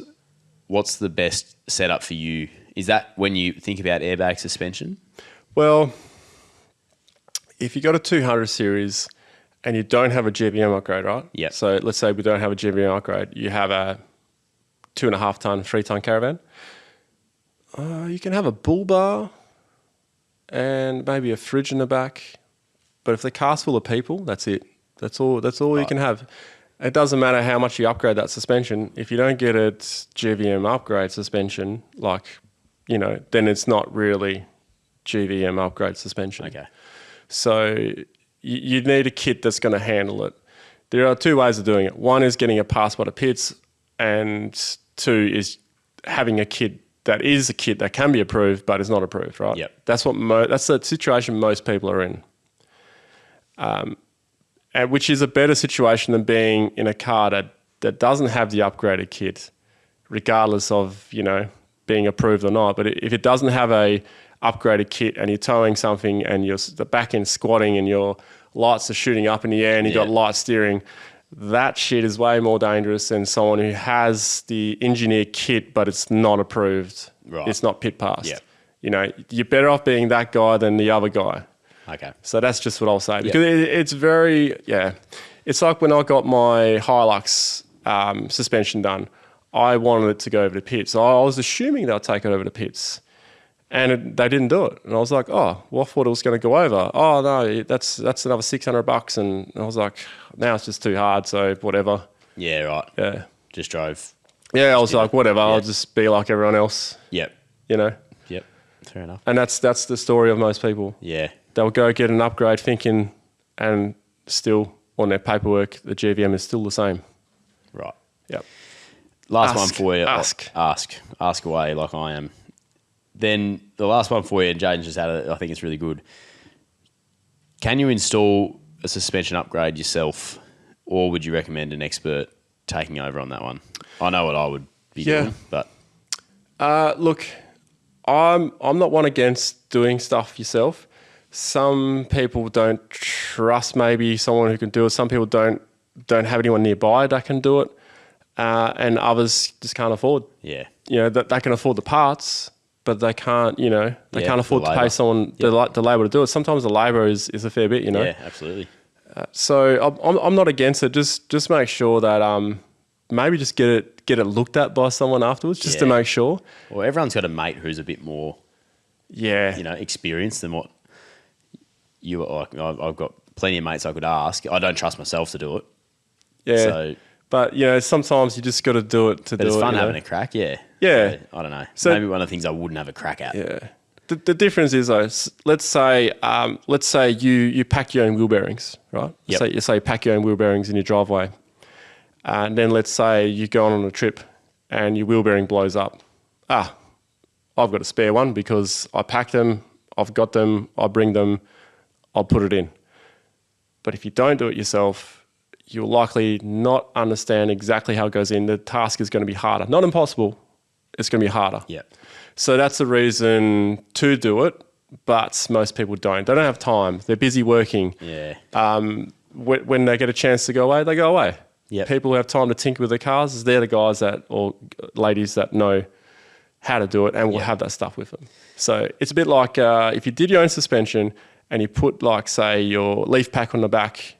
the best setup for you? Is that when you think about airbag suspension? Well, if you got a 200 series and you don't have a GVM upgrade, right? Yeah. So let's say we don't have a GVM upgrade. You have a 2.5 ton, 3 ton caravan. You can have a bull bar and maybe a fridge in the back. But if the car's full of people, that's it. That's all you can have. It doesn't matter how much you upgrade that suspension. If you don't get a GVM upgrade suspension, then it's not really GVM upgrade suspension. Okay. So you need a kit that's going to handle it. There are two ways of doing it. One is getting a pass by the pits, and two is having a kit that is a kit that can be approved but is not approved, right? Yep. That's the situation most people are in. And which is a better situation than being in a car that doesn't have the upgraded kit, regardless of, being approved or not. But if it doesn't have a upgraded kit and you're towing something and you're the back end squatting and your lights are shooting up in the air and you've got light steering, that shit is way more dangerous than someone who has the engineered kit but it's not approved. Right. It's not pit passed. Yeah. You're better off being that guy than the other guy. Okay. So that's just what I'll say. Because it's very, it's like when I got my Hilux suspension done, I wanted it to go over to pits. So I was assuming they'll take it over to pits. And they didn't do it. And I was like, oh, well, I thought it was going to go over. Oh, no, that's another $600. And I was like, now it's just too hard, so whatever. Yeah, right. Yeah. Just drove. Yeah, I was like, whatever, I'll just be like everyone else. Yep. Yep, fair enough. And that's the story of most people. Yeah. They'll go get an upgrade thinking, and still on their paperwork, the GVM is still the same. Right. Yep. Last one for you. Ask away like I am. Then the last one for you, and Jaden just had it, I think it's really good. Can you install a suspension upgrade yourself, or would you recommend an expert taking over on that one? I know what I would be doing, but... Look, I'm not one against doing stuff yourself. Some people don't trust maybe someone who can do it. Some people don't have anyone nearby that can do it, and others just can't afford. Yeah. That they can afford the parts, but they can't. They can't afford to pay someone the labour to do it. Sometimes the labour is a fair bit. Yeah, absolutely. So I'm not against it. Just make sure that maybe just get it looked at by someone afterwards, just to make sure. Well, everyone's got a mate who's a bit more, experienced than what you are. Like, I've got plenty of mates I could ask. I don't trust myself to do it. Yeah. So, but sometimes you just got to do it to do it. But it's fun having a crack. Yeah. Yeah. So, I don't know. So, maybe one of the things I wouldn't have a crack at. Yeah. The difference is though, let's say you pack your own wheel bearings, right? Yep. Say you pack your own wheel bearings in your driveway, and then let's say you go on a trip and your wheel bearing blows up. I've got a spare one because I packed them, I've got them, I bring them, I'll put it in. But if you don't do it yourself, you'll likely not understand exactly how it goes in. The task is going to be harder. Not impossible, it's going to be harder. Yeah. So that's the reason to do it, but most people don't. They don't have time. They're busy working. Yeah. When they get a chance to go away, they go away. Yep. People who have time to tinker with their cars, they're the guys or ladies that know how to do it and will have that stuff with them. So it's a bit like if you did your own suspension and you put, say, your leaf pack on the back,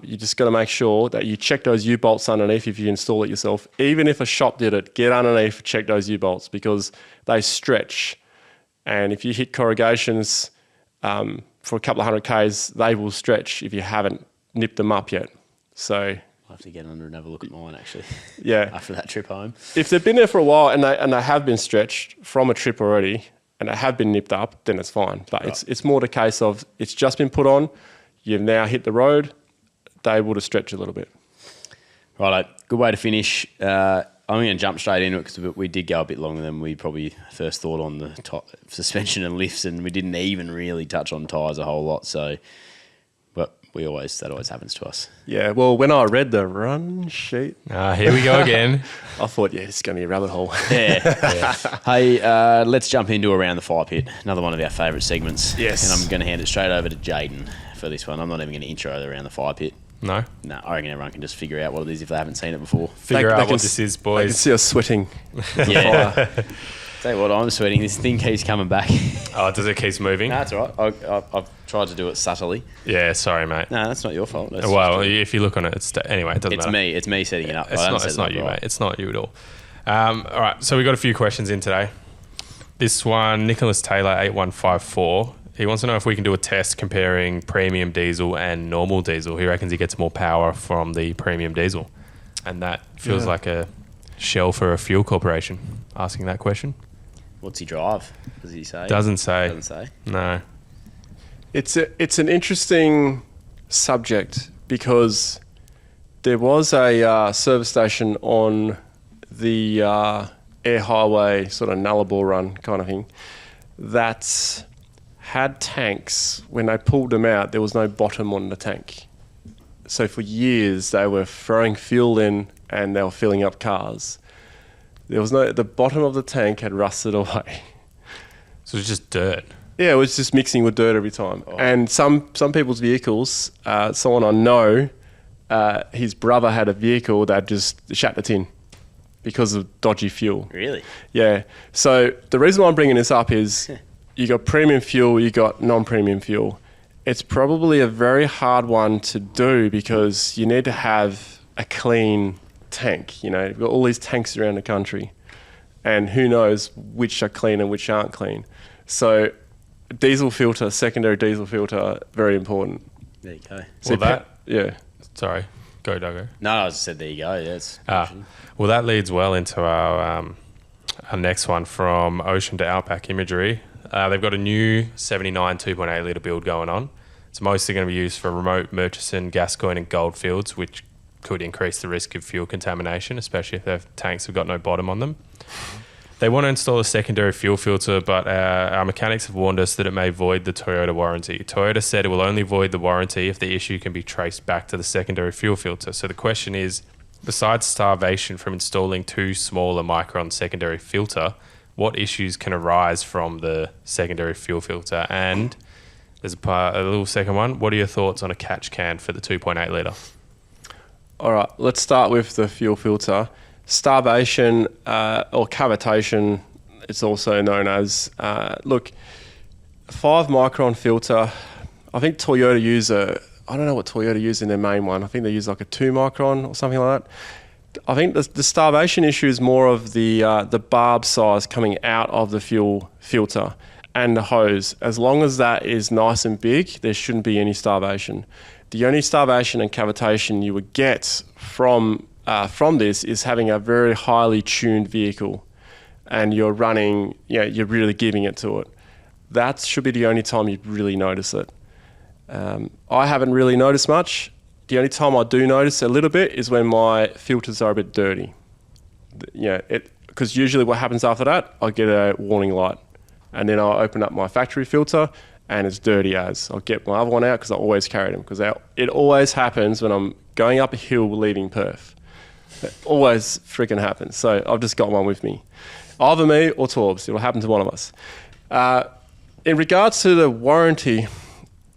you just got to make sure that you check those U-bolts underneath if you install it yourself. Even if a shop did it, get underneath, check those U-bolts because they stretch. And if you hit corrugations for a couple of 100 Ks, they will stretch if you haven't nipped them up yet. So I'll have to get under and have a look at mine, actually. Yeah. After that trip home. If they've been there for a while and they have been stretched from a trip already and they have been nipped up, then it's fine. But it's more the case of it's just been put on, you've now hit the road, they're able to stretch a little bit. Right, good way to finish. I'm going to jump straight into it because we did go a bit longer than we probably first thought on the suspension and lifts, and we didn't even really touch on tyres a whole lot. So, but that always happens to us. Yeah, well, when I read the run sheet, here we go again. I thought, it's going to be a rabbit hole. Yeah. Hey, let's jump into Around the Fire Pit, another one of our favourite segments. Yes. And I'm going to hand it straight over to Jaden for this one. I'm not even going to intro Around the Fire Pit. No? No, I reckon everyone can just figure out what it is if they haven't seen it before. Figure out what this is, I can boys. see us sweating. Yeah. Tell you what, I'm sweating. This thing keeps coming back. Oh, does it keep moving? No, that's all right. I've tried to do it subtly. Yeah, sorry, mate. No, that's not your fault. That's Well, if you look on it, anyway, it doesn't it's matter. me. It's me setting it up. It's not you, mate. It's not you at all. All right, so we got a few questions in today. This one, Nicholas Taylor, 8154. He wants to know if we can do a test comparing premium diesel and normal diesel. He reckons he gets more power from the premium diesel. And that feels like a shell for a fuel corporation, asking that question. What's he drive? Does he say? Doesn't say. Doesn't say. No. It's an interesting subject because there was a service station on the air highway sort of Nullarbor run kind of thing that had tanks. When they pulled them out, there was no bottom on the tank. So for years they were throwing fuel in and they were filling up cars. The bottom of the tank had rusted away. So it's just dirt. Yeah, it was just mixing with dirt every time. Oh. And some people's vehicles, someone I know, his brother had a vehicle that just shat the tin because of dodgy fuel. Really? Yeah. So the reason why I'm bringing this up is you got premium fuel, you got non-premium fuel. It's probably a very hard one to do because you need to have a clean tank. You know, you've got all these tanks around the country and who knows which are clean and which aren't clean. So diesel filter, secondary diesel filter, very important. There you go. So well, Sorry, go Duggo. No, I just said there you go. Yes. Well, that leads well into our next one from Ocean to Outback Imagery. They've got a new 79 2.8 litre build going on. It's mostly going to be used for remote Murchison, Gascoyne and Goldfields, which could increase the risk of fuel contamination, especially if their tanks have got no bottom on them. They want to install a secondary fuel filter, but our mechanics have warned us that it may void the Toyota warranty. Toyota said it will only void the warranty if the issue can be traced back to the secondary fuel filter. So the question is, besides starvation from installing too small a micron secondary filter, what issues can arise from the secondary fuel filter? And there's a little second one. What are your thoughts on a catch can for the 2.8 litre? All right, let's start with the fuel filter. Starvation or cavitation, it's also known as. 5 micron filter. I think Toyota use I don't know what Toyota use in their main one. I think they use like a 2 micron or something like that. I think the starvation issue is more of the barb size coming out of the fuel filter and the hose. As long as that is nice and big, there shouldn't be any starvation. The only starvation and cavitation you would get from this is having a very highly tuned vehicle and you're running, you're really giving it to it. That should be the only time you'd really notice it. I haven't really noticed much. The only time I do notice a little bit is when my filters are a bit dirty. Because usually what happens after that, I get a warning light and then I'll open up my factory filter and it's dirty as. I'll get my other one out because I always carry them because it always happens when I'm going up a hill leaving Perth. It always freaking happens. So I've just got one with me. Either me or Torbs. It'll happen to one of us. In regards to the warranty,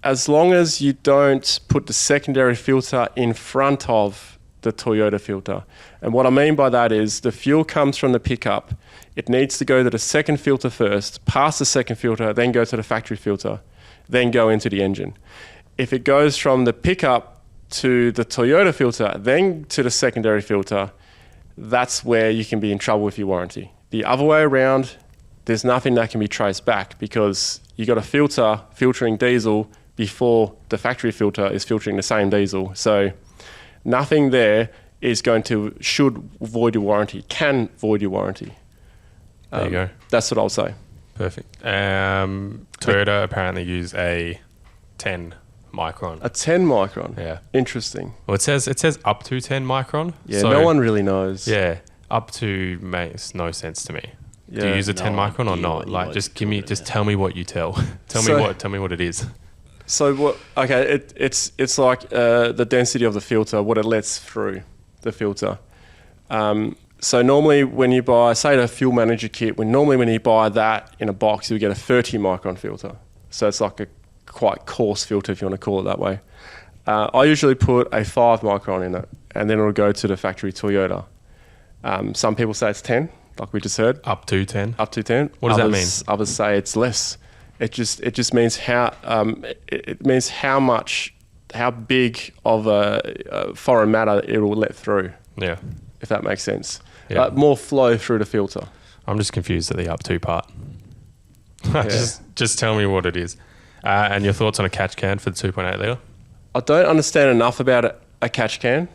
as long as you don't put the secondary filter in front of the Toyota filter. And what I mean by that is the fuel comes from the pickup. It needs to go to the second filter first, pass the second filter, then go to the factory filter, then go into the engine. If it goes from the pickup to the Toyota filter, then to the secondary filter, that's where you can be in trouble with your warranty. The other way around, there's nothing that can be traced back because you got a filter filtering diesel before the factory filter is filtering the same diesel. So nothing there should void your warranty, can void your warranty. There you go. That's what I'll say. Perfect. Toyota apparently use a 10 micron. A 10 micron? Yeah. Interesting. Well, it says up to 10 micron. Yeah, so, no one really knows. Yeah, up to makes no sense to me. Yeah. Do you use a 10 micron or not? Like, just tell me what you tell. Tell me what it is. So what? Okay, it's like the density of the filter, what it lets through the filter. So normally when you buy, say the fuel manager kit, when you buy that in a box, you get a 30 micron filter. So it's like a quite coarse filter, if you want to call it that way. I usually put a 5 micron in it, and then it'll go to the factory Toyota. Some people say it's 10, like we just heard. Up to 10. Up to 10. What does that mean? Others say it's less. It just means how big of a foreign matter it will let through. Yeah. If that makes sense. Yeah. More flow through the filter. I'm just confused at the up to part. Just tell me what it is. And your thoughts on a catch can for the 2.8 litre? I don't understand enough about a catch can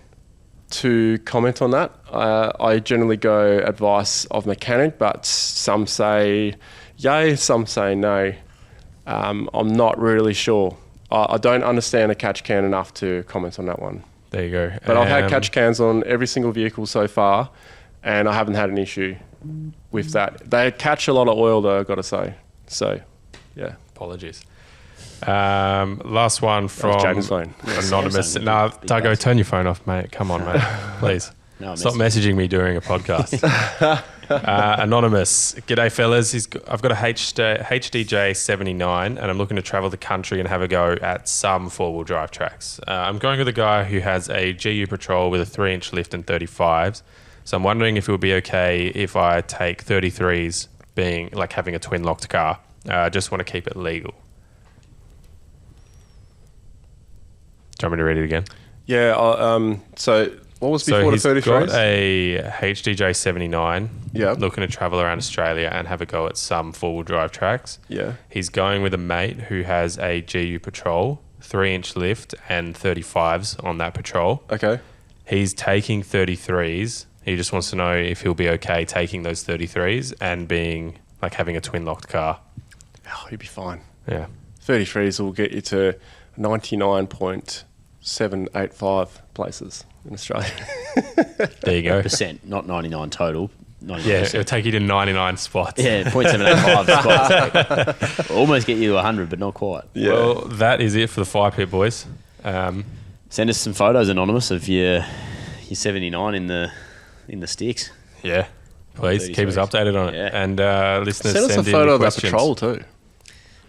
to comment on that. I generally go advice of mechanic, but some say yay, some say no. I'm not really sure. I don't understand a catch can enough to comment on that one. There you go. But I've had catch cans on every single vehicle so far, and I haven't had an issue with that. They catch a lot of oil though, I've got to say. So, yeah. Apologies. Last one from James phone. Anonymous. No, Duggo, turn your phone off, mate. Come on, mate. Please. No, Stop messaging me during a podcast. Anonymous. G'day, fellas. I've got a HDJ 79 and I'm looking to travel the country and have a go at some four-wheel drive tracks. I'm going with a guy who has a GU Patrol with a 3-inch lift and 35s. So I'm wondering if it would be okay if I take 33s, being like having a twin-locked car. I just want to keep it legal. Do you want me to read it again? Yeah, so what was before the 33s? He's got a HDJ 79, yeah, looking to travel around Australia and have a go at some four-wheel drive tracks. Yeah. He's going with a mate who has a GU Patrol, 3-inch lift and 35s on that Patrol. Okay. He's taking 33s. He just wants to know if he'll be okay taking those 33s and being like having a twin-locked car. Oh, he'll be fine. Yeah. 33s will get you to 99.785 places in Australia. There you go. %, not 99 total. 99%. Yeah, it'll take you to 99 spots. Yeah, 0.785 spots. Almost get you to 100, but not quite. Yeah. Well, that is it for the 5-pit boys. Send us some photos, Anonymous, of your 79 in the sticks. Yeah, please keep us updated on it. Yeah. And listeners, send us a photo of that Patrol too.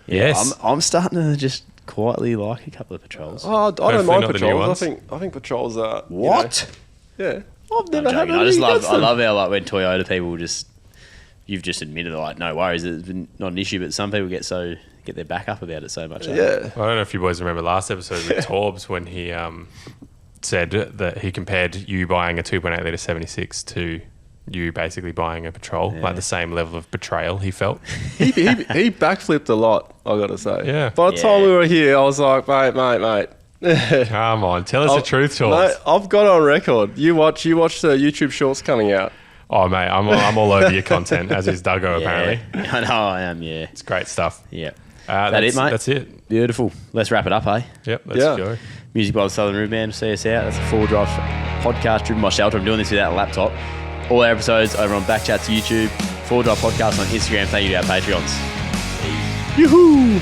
Yes. I'm starting to just quietly like a couple of Patrols. Oh, I don't Hopefully mind not the new Patrols. ones. I think Patrols are... What? Yeah. I've never I'm had joking. any. I love how like when Toyota people you've just admitted like no worries, it's been not an issue, but some people get their back up about it so much. Yeah. Well, I don't know if you boys remember last episode with Torbs when he said that he compared you buying a 2.8 litre 76 to you basically buying a Patrol, like the same level of betrayal he felt. he backflipped a lot, I got to say. Yeah. By the time we were here, I was like, mate. Come on, tell us the truth, Torbs. Mate, I've got on record. You watch the YouTube shorts coming out. Oh, mate, I'm all over your content, as is Duggo, apparently. I know I am, yeah. It's great stuff. Yeah. That's it, mate? That's it. Beautiful. Let's wrap it up, eh? Yep, let's go. Music by the Southern Root Band, see us out. That's a 4-wheel drive podcast driven by Shelter. I'm doing this without a laptop. All our episodes over on BackChat's YouTube, 4-wheel drive podcast on Instagram. Thank you to our Patreons. Yoo-hoo!